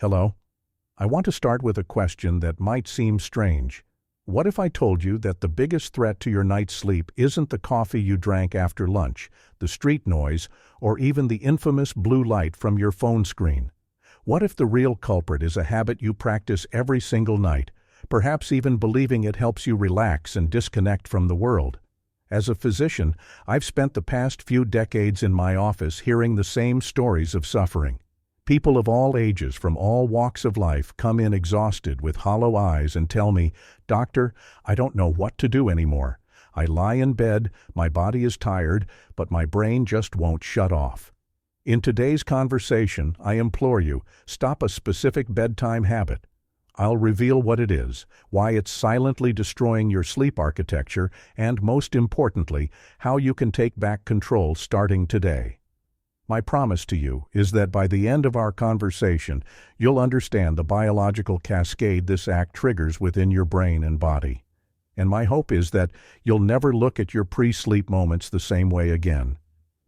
Hello? I want to start with a question that might seem strange. What if I told you that the biggest threat to your night's sleep isn't the coffee you drank after lunch, the street noise, or even the infamous blue light from your phone screen? What if the real culprit is a habit you practice every single night, perhaps even believing it helps you relax and disconnect from the world? As a physician, I've spent the past few decades in my office hearing the same stories of suffering. People of all ages from all walks of life come in exhausted with hollow eyes and tell me, "Doctor, I don't know what to do anymore. I lie in bed, my body is tired, but my brain just won't shut off." In today's conversation, I implore you, stop a specific bedtime habit. I'll reveal what it is, why it's silently destroying your sleep architecture, and most importantly, how you can take back control starting today. My promise to you is that by the end of our conversation, you'll understand the biological cascade this act triggers within your brain and body. And my hope is that you'll never look at your pre-sleep moments the same way again.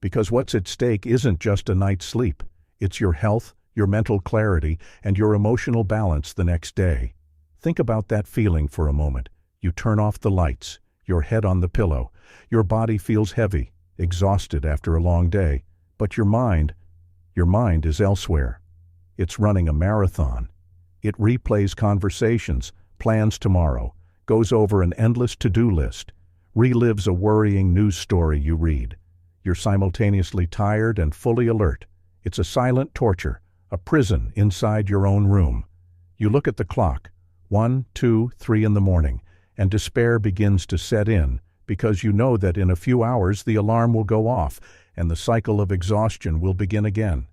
Because what's at stake isn't just a night's sleep. It's your health, your mental clarity, and your emotional balance the next day. Think about that feeling for a moment. You turn off the lights, your head on the pillow, your body feels heavy, exhausted after a long day. But your mind is elsewhere. It's running a marathon. It replays conversations, plans tomorrow, goes over an endless to-do list, relives a worrying news story you read. You're simultaneously tired and fully alert. It's a silent torture, a prison inside your own room. You look at the clock, 1, 2, 3 in the morning, and despair begins to set in because you know that in a few hours the alarm will go off and the cycle of exhaustion will begin again.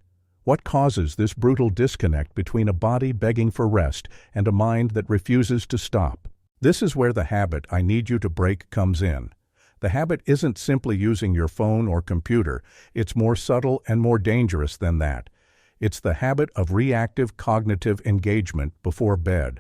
What causes this brutal disconnect between a body begging for rest and a mind that refuses to stop? This is where the habit I need you to break comes in. The habit isn't simply using your phone or computer. It's more subtle and more dangerous than that. It's the habit of reactive cognitive engagement before bed.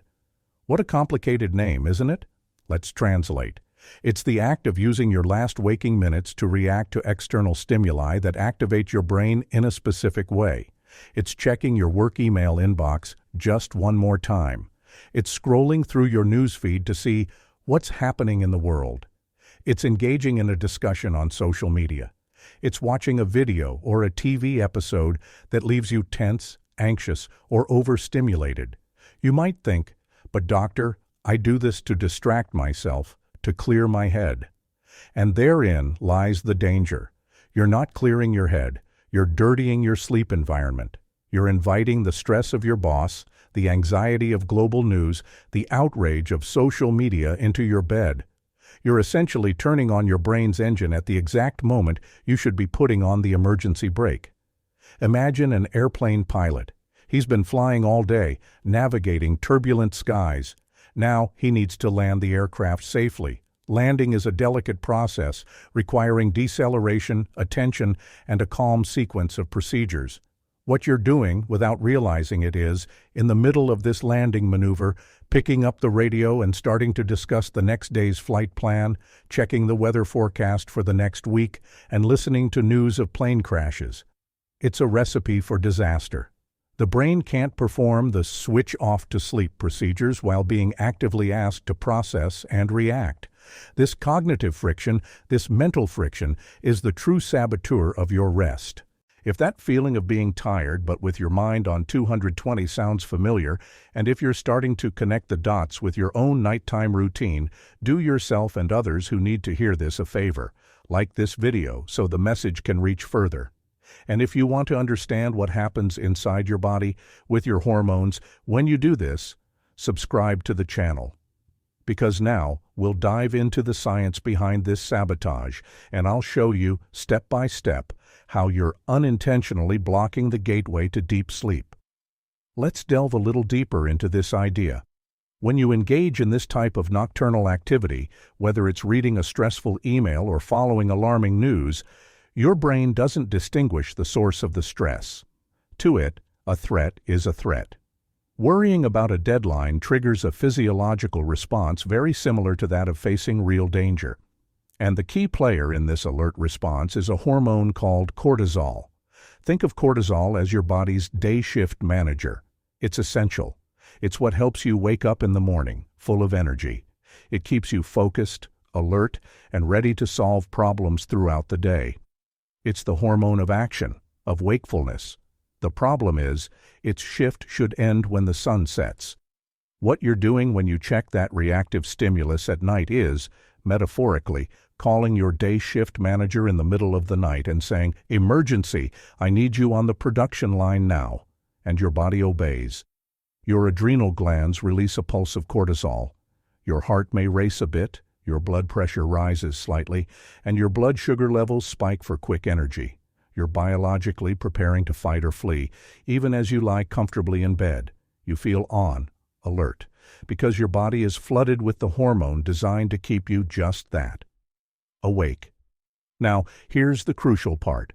What a complicated name, isn't it? Let's translate. It's the act of using your last waking minutes to react to external stimuli that activate your brain in a specific way. It's checking your work email inbox just one more time. It's scrolling through your newsfeed to see what's happening in the world. It's engaging in a discussion on social media. It's watching a video or a TV episode that leaves you tense, anxious, or overstimulated. You might think, "But doctor, I do this to distract myself, to clear my head." And therein lies the danger. You're not clearing your head. You're dirtying your sleep environment. You're inviting the stress of your boss, the anxiety of global news, the outrage of social media into your bed. You're essentially turning on your brain's engine at the exact moment you should be putting on the emergency brake. Imagine an airplane pilot. He's been flying all day, navigating turbulent skies. Now he needs to land the aircraft safely. Landing is a delicate process, requiring deceleration, attention, and a calm sequence of procedures. What you're doing, without realizing it, is, in the middle of this landing maneuver, picking up the radio and starting to discuss the next day's flight plan, checking the weather forecast for the next week, and listening to news of plane crashes. It's a recipe for disaster. The brain can't perform the switch off to sleep procedures while being actively asked to process and react. This cognitive friction, this mental friction, is the true saboteur of your rest. If that feeling of being tired but with your mind on 220 sounds familiar, and if you're starting to connect the dots with your own nighttime routine, do yourself and others who need to hear this a favor. Like this video so the message can reach further. And if you want to understand what happens inside your body with your hormones when you do this, subscribe to the channel. Because now we'll dive into the science behind this sabotage, and I'll show you, step by step, how you're unintentionally blocking the gateway to deep sleep. Let's delve a little deeper into this idea. When you engage in this type of nocturnal activity, whether it's reading a stressful email or following alarming news, your brain doesn't distinguish the source of the stress. To it, a threat is a threat. Worrying about a deadline triggers a physiological response very similar to that of facing real danger. And the key player in this alert response is a hormone called cortisol. Think of cortisol as your body's day shift manager. It's essential. It's what helps you wake up in the morning, full of energy. It keeps you focused, alert, and ready to solve problems throughout the day. It's the hormone of action, of wakefulness. The problem is, its shift should end when the sun sets. What you're doing when you check that reactive stimulus at night is, metaphorically, calling your day shift manager in the middle of the night and saying, "Emergency, I need you on the production line now," and your body obeys. Your adrenal glands release a pulse of cortisol. Your heart may race a bit, your blood pressure rises slightly, and your blood sugar levels spike for quick energy. You're biologically preparing to fight or flee, even as you lie comfortably in bed. You feel on, alert, because your body is flooded with the hormone designed to keep you just that, awake. Now, here's the crucial part.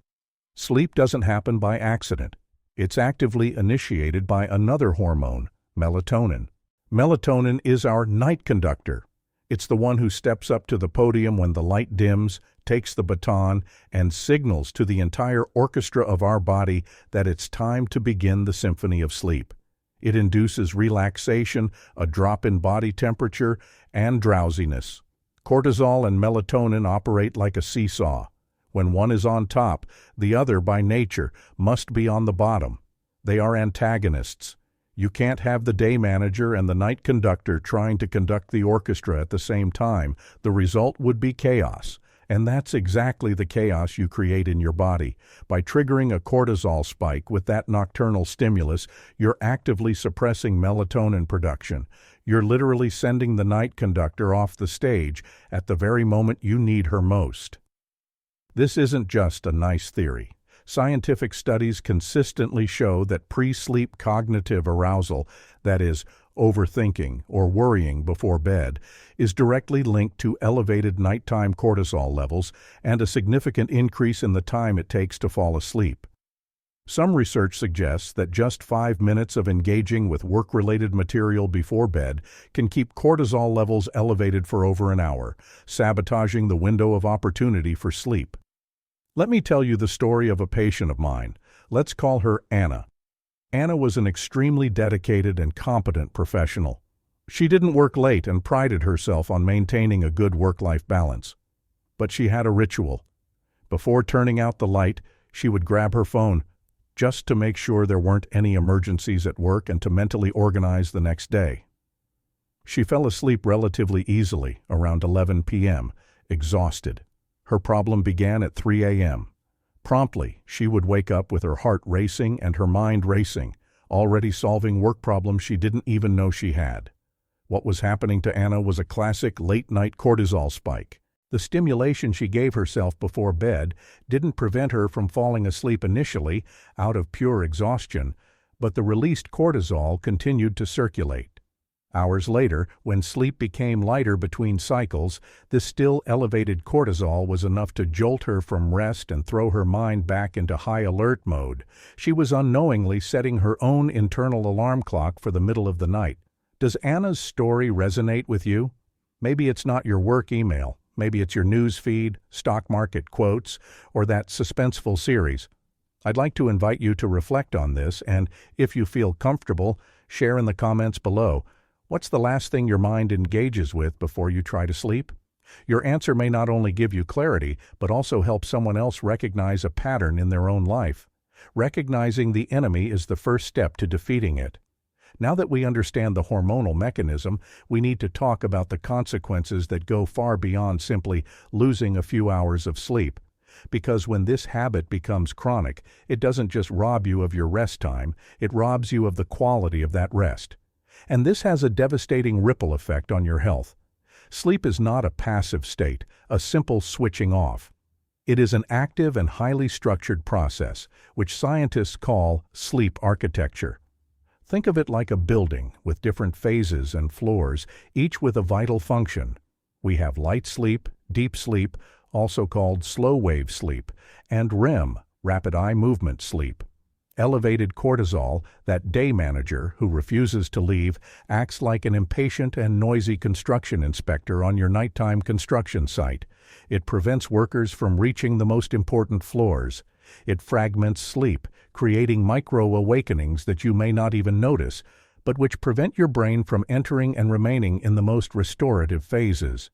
Sleep doesn't happen by accident. It's actively initiated by another hormone, melatonin. Melatonin is our night conductor. It's the one who steps up to the podium when the light dims, takes the baton, and signals to the entire orchestra of our body that it's time to begin the symphony of sleep. It induces relaxation, a drop in body temperature, and drowsiness. Cortisol and melatonin operate like a seesaw. When one is on top, the other, by nature, must be on the bottom. They are antagonists. You can't have the day manager and the night conductor trying to conduct the orchestra at the same time. The result would be chaos. And that's exactly the chaos you create in your body. By triggering a cortisol spike with that nocturnal stimulus, you're actively suppressing melatonin production. You're literally sending the night conductor off the stage at the very moment you need her most. This isn't just a nice theory. Scientific studies consistently show that pre-sleep cognitive arousal, that is, overthinking or worrying before bed, is directly linked to elevated nighttime cortisol levels and a significant increase in the time it takes to fall asleep. Some research suggests that just 5 minutes of engaging with work-related material before bed can keep cortisol levels elevated for over an hour, sabotaging the window of opportunity for sleep. Let me tell you the story of a patient of mine. Let's call her Anna. Anna was an extremely dedicated and competent professional. She didn't work late and prided herself on maintaining a good work-life balance. But she had a ritual. Before turning out the light, she would grab her phone, just to make sure there weren't any emergencies at work and to mentally organize the next day. She fell asleep relatively easily around 11 p.m., exhausted. Her problem began at 3 a.m. Promptly, she would wake up with her heart racing and her mind racing, already solving work problems she didn't even know she had. What was happening to Anna was a classic late-night cortisol spike. The stimulation she gave herself before bed didn't prevent her from falling asleep initially out of pure exhaustion, but the released cortisol continued to circulate. Hours later, when sleep became lighter between cycles, this still elevated cortisol was enough to jolt her from rest and throw her mind back into high alert mode. She was unknowingly setting her own internal alarm clock for the middle of the night. Does Anna's story resonate with you? Maybe it's not your work email. Maybe it's your news feed, stock market quotes, or that suspenseful series. I'd like to invite you to reflect on this and, if you feel comfortable, share in the comments below. What's the last thing your mind engages with before you try to sleep? Your answer may not only give you clarity, but also help someone else recognize a pattern in their own life. Recognizing the enemy is the first step to defeating it. Now that we understand the hormonal mechanism, we need to talk about the consequences that go far beyond simply losing a few hours of sleep. Because when this habit becomes chronic, it doesn't just rob you of your rest time, it robs you of the quality of that rest. And this has a devastating ripple effect on your health. Sleep is not a passive state, a simple switching off. It is an active and highly structured process, which scientists call sleep architecture. Think of it like a building with different phases and floors, each with a vital function. We have light sleep, deep sleep, also called slow-wave sleep, and REM, rapid eye movement sleep. Elevated cortisol, that day manager who refuses to leave, acts like an impatient and noisy construction inspector on your nighttime construction site. It prevents workers from reaching the most important floors. It fragments sleep, creating micro-awakenings that you may not even notice, but which prevent your brain from entering and remaining in the most restorative phases.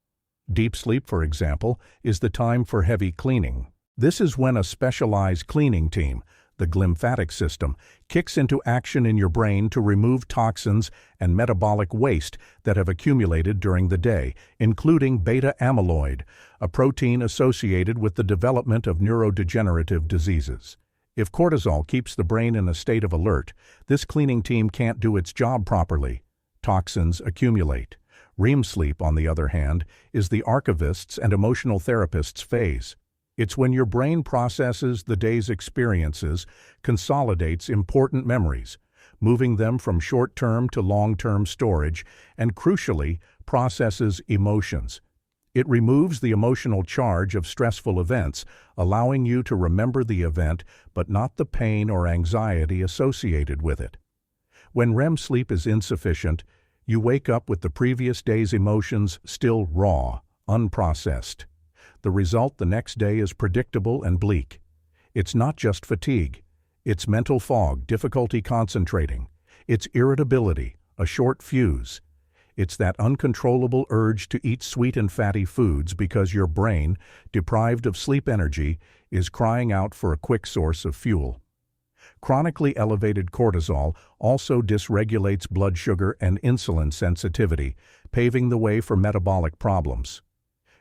Deep sleep, for example, is the time for heavy cleaning. This is when a specialized cleaning team, the glymphatic system, kicks into action in your brain to remove toxins and metabolic waste that have accumulated during the day, including beta amyloid, a protein associated with the development of neurodegenerative diseases. If cortisol keeps the brain in a state of alert, this cleaning team can't do its job properly. Toxins accumulate. REM sleep, on the other hand, is the archivist's and emotional therapist's phase. It's when your brain processes the day's experiences, consolidates important memories, moving them from short-term to long-term storage, and crucially, processes emotions. It removes the emotional charge of stressful events, allowing you to remember the event but not the pain or anxiety associated with it. When REM sleep is insufficient, you wake up with the previous day's emotions still raw, unprocessed. The result the next day is predictable and bleak. It's not just fatigue. It's mental fog, difficulty concentrating. It's irritability, a short fuse. It's that uncontrollable urge to eat sweet and fatty foods because your brain, deprived of sleep energy, is crying out for a quick source of fuel. Chronically elevated cortisol also dysregulates blood sugar and insulin sensitivity, paving the way for metabolic problems.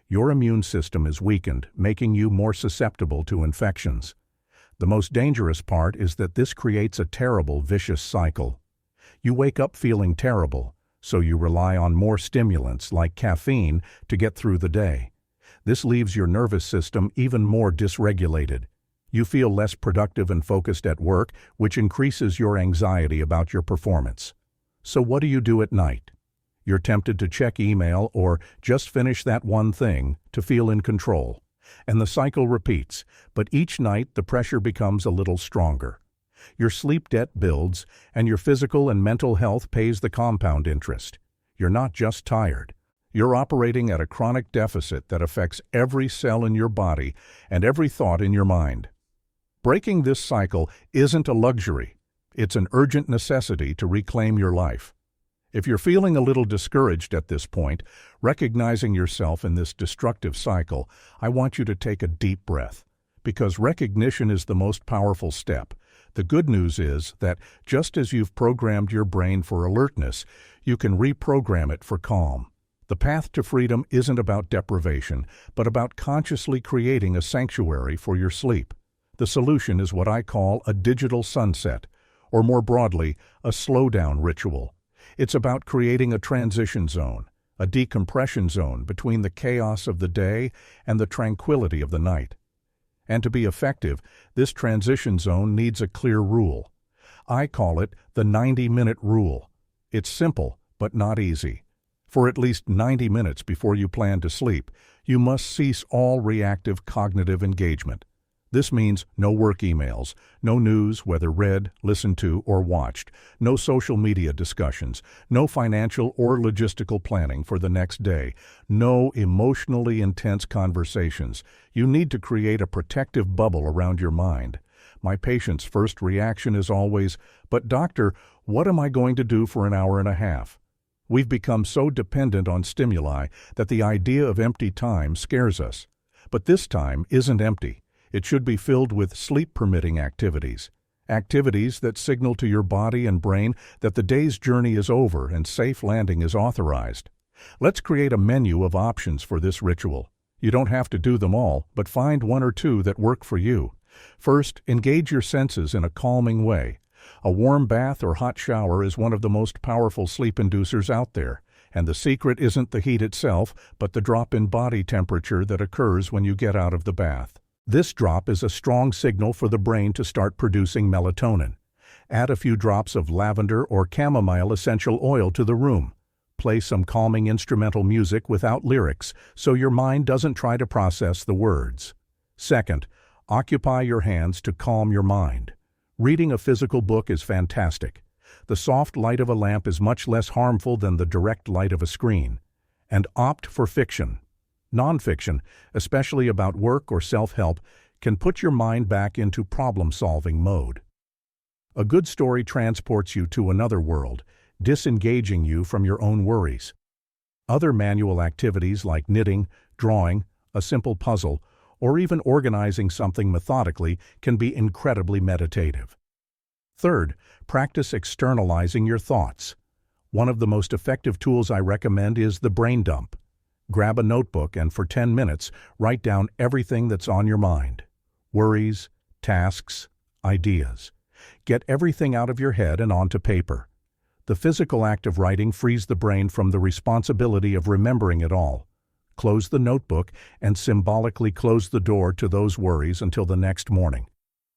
Your immune system is weakened, making you more susceptible to infections. The most dangerous part is that this creates a terrible, vicious cycle. You wake up feeling terrible, so you rely on more stimulants like caffeine to get through the day. This leaves your nervous system even more dysregulated. You feel less productive and focused at work, which increases your anxiety about your performance. So what do you do at night? You're tempted to check email or just finish that one thing to feel in control. And the cycle repeats, but each night the pressure becomes a little stronger. Your sleep debt builds, and your physical and mental health pays the compound interest. You're not just tired. You're operating at a chronic deficit that affects every cell in your body and every thought in your mind. Breaking this cycle isn't a luxury. It's an urgent necessity to reclaim your life. If you're feeling a little discouraged at this point, recognizing yourself in this destructive cycle, I want you to take a deep breath, because recognition is the most powerful step. The good news is that just as you've programmed your brain for alertness, you can reprogram it for calm. The path to freedom isn't about deprivation, but about consciously creating a sanctuary for your sleep. The solution is what I call a digital sunset, or more broadly, a slowdown ritual. It's about creating a transition zone, a decompression zone between the chaos of the day and the tranquility of the night. And to be effective, this transition zone needs a clear rule. I call it the 90-minute rule. It's simple, but not easy. For at least 90 minutes before you plan to sleep, you must cease all reactive cognitive engagement. This means no work emails, no news, whether read, listened to, or watched, no social media discussions, no financial or logistical planning for the next day, no emotionally intense conversations. You need to create a protective bubble around your mind. My patient's first reaction is always, "But doctor, what am I going to do for an hour and a half?" We've become so dependent on stimuli that the idea of empty time scares us. But this time isn't empty. It should be filled with sleep-permitting activities. Activities that signal to your body and brain that the day's journey is over and safe landing is authorized. Let's create a menu of options for this ritual. You don't have to do them all, but find one or two that work for you. First, engage your senses in a calming way. A warm bath or hot shower is one of the most powerful sleep inducers out there, and the secret isn't the heat itself, but the drop in body temperature that occurs when you get out of the bath. This drop is a strong signal for the brain to start producing melatonin. Add a few drops of lavender or chamomile essential oil to the room. Play some calming instrumental music without lyrics, so your mind doesn't try to process the words. Second, occupy your hands to calm your mind. Reading a physical book is fantastic. The soft light of a lamp is much less harmful than the direct light of a screen. And opt for fiction. Nonfiction, especially about work or self-help, can put your mind back into problem-solving mode. A good story transports you to another world, disengaging you from your own worries. Other manual activities like knitting, drawing, a simple puzzle, or even organizing something methodically can be incredibly meditative. Third, practice externalizing your thoughts. One of the most effective tools I recommend is the brain dump. Grab a notebook and for 10 minutes, write down everything that's on your mind. Worries, tasks, ideas. Get everything out of your head and onto paper. The physical act of writing frees the brain from the responsibility of remembering it all. Close the notebook and symbolically close the door to those worries until the next morning.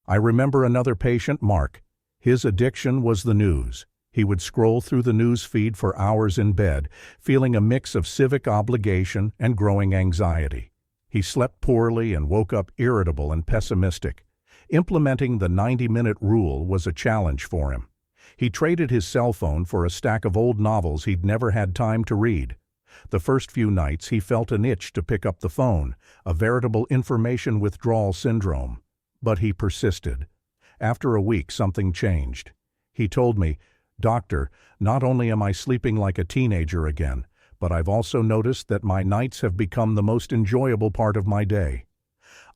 I remember another patient, Mark. His addiction was the news. He would scroll through the news feed for hours in bed, feeling a mix of civic obligation and growing anxiety. He slept poorly and woke up irritable and pessimistic. Implementing the 90-minute rule was a challenge for him. He traded his cell phone for a stack of old novels he'd never had time to read. The first few nights he felt an itch to pick up the phone, a veritable information withdrawal syndrome. But he persisted. After a week, something changed. He told me, "Doctor, not only am I sleeping like a teenager again, but I've also noticed that my nights have become the most enjoyable part of my day.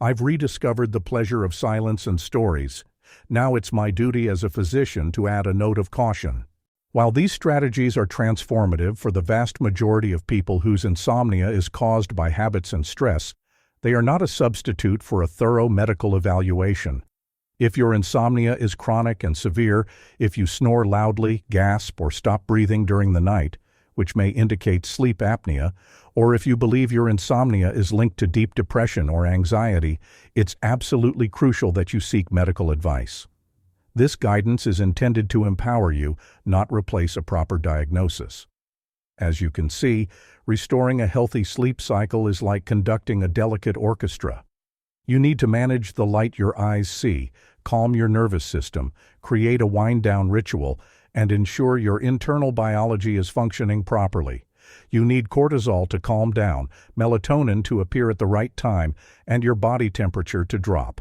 I've rediscovered the pleasure of silence and stories. Now it's my duty as a physician to add a note of caution." While these strategies are transformative for the vast majority of people whose insomnia is caused by habits and stress, they are not a substitute for a thorough medical evaluation. If your insomnia is chronic and severe, if you snore loudly, gasp, or stop breathing during the night, which may indicate sleep apnea, or if you believe your insomnia is linked to deep depression or anxiety, it's absolutely crucial that you seek medical advice. This guidance is intended to empower you, not replace a proper diagnosis. As you can see, restoring a healthy sleep cycle is like conducting a delicate orchestra. You need to manage the light your eyes see, calm your nervous system, create a wind-down ritual, and ensure your internal biology is functioning properly. You need cortisol to calm down, melatonin to appear at the right time, and your body temperature to drop.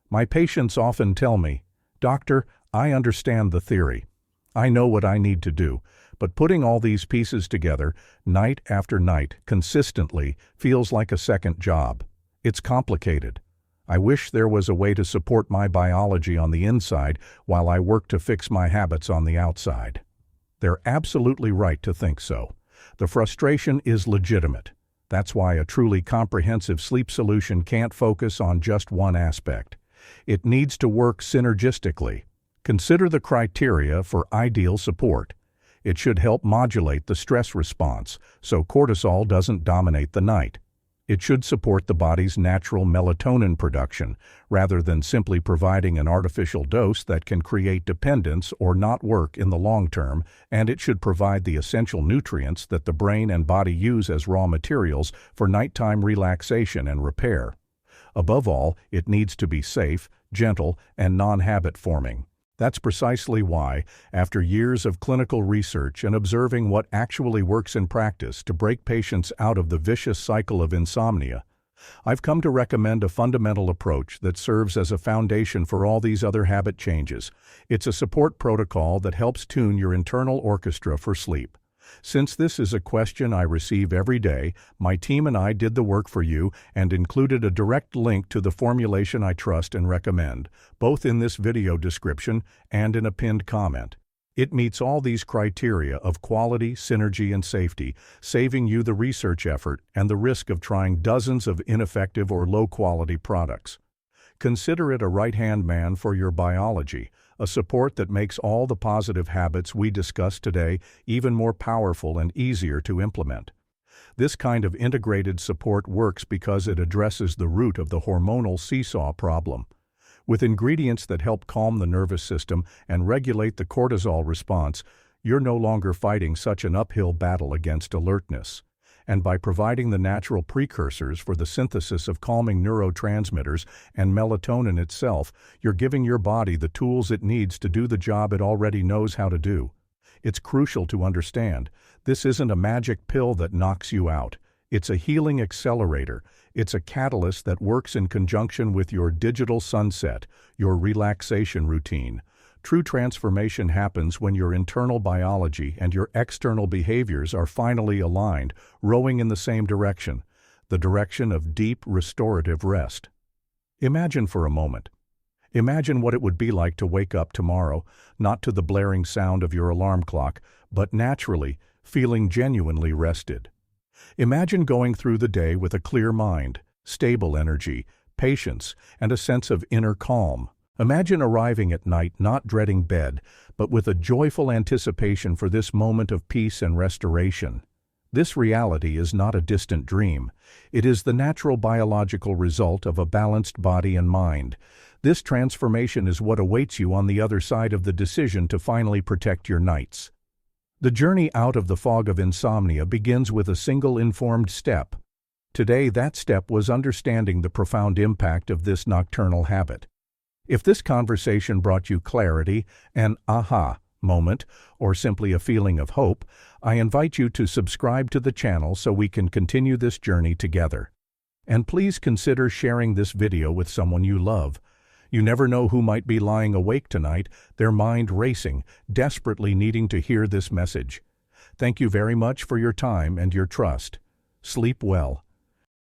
My patients often tell me, "Doctor, I understand the theory. I know what I need to do, but putting all these pieces together, night after night, consistently, feels like a second job. It's complicated. I wish there was a way to support my biology on the inside while I work to fix my habits on the outside." They're absolutely right to think so. The frustration is legitimate. That's why a truly comprehensive sleep solution can't focus on just one aspect. It needs to work synergistically. Consider the criteria for ideal support. It should help modulate the stress response, so cortisol doesn't dominate the night. It should support the body's natural melatonin production, rather than simply providing an artificial dose that can create dependence or not work in the long term, and it should provide the essential nutrients that the brain and body use as raw materials for nighttime relaxation and repair. Above all, it needs to be safe, gentle, and non-habit forming. That's precisely why, after years of clinical research and observing what actually works in practice to break patients out of the vicious cycle of insomnia, I've come to recommend a fundamental approach that serves as a foundation for all these other habit changes. It's a support protocol that helps tune your internal orchestra for sleep. Since this is a question I receive every day, my team and I did the work for you and included a direct link to the formulation I trust and recommend, both in this video description and in a pinned comment. It meets all these criteria of quality, synergy, and safety, saving you the research effort and the risk of trying dozens of ineffective or low-quality products. Consider it a right-hand man for your biology, a support that makes all the positive habits we discussed today even more powerful and easier to implement. This kind of integrated support works because it addresses the root of the hormonal seesaw problem. With ingredients that help calm the nervous system and regulate the cortisol response, you're no longer fighting such an uphill battle against alertness. And by providing the natural precursors for the synthesis of calming neurotransmitters and melatonin itself, you're giving your body the tools it needs to do the job it already knows how to do. It's crucial to understand, this isn't a magic pill that knocks you out. It's a healing accelerator. It's a catalyst that works in conjunction with your digital sunset, your relaxation routine. True transformation happens when your internal biology and your external behaviors are finally aligned, rowing in the same direction, the direction of deep restorative rest. Imagine for a moment. Imagine what it would be like to wake up tomorrow, not to the blaring sound of your alarm clock, but naturally, feeling genuinely rested. Imagine going through the day with a clear mind, stable energy, patience, and a sense of inner calm. Imagine arriving at night not dreading bed, but with a joyful anticipation for this moment of peace and restoration. This reality is not a distant dream. It is the natural biological result of a balanced body and mind. This transformation is what awaits you on the other side of the decision to finally protect your nights. The journey out of the fog of insomnia begins with a single informed step. Today, that step was understanding the profound impact of this nocturnal habit. If this conversation brought you clarity, an aha moment, or simply a feeling of hope, I invite you to subscribe to the channel so we can continue this journey together. And please consider sharing this video with someone you love. You never know who might be lying awake tonight, their mind racing, desperately needing to hear this message. Thank you very much for your time and your trust. Sleep well.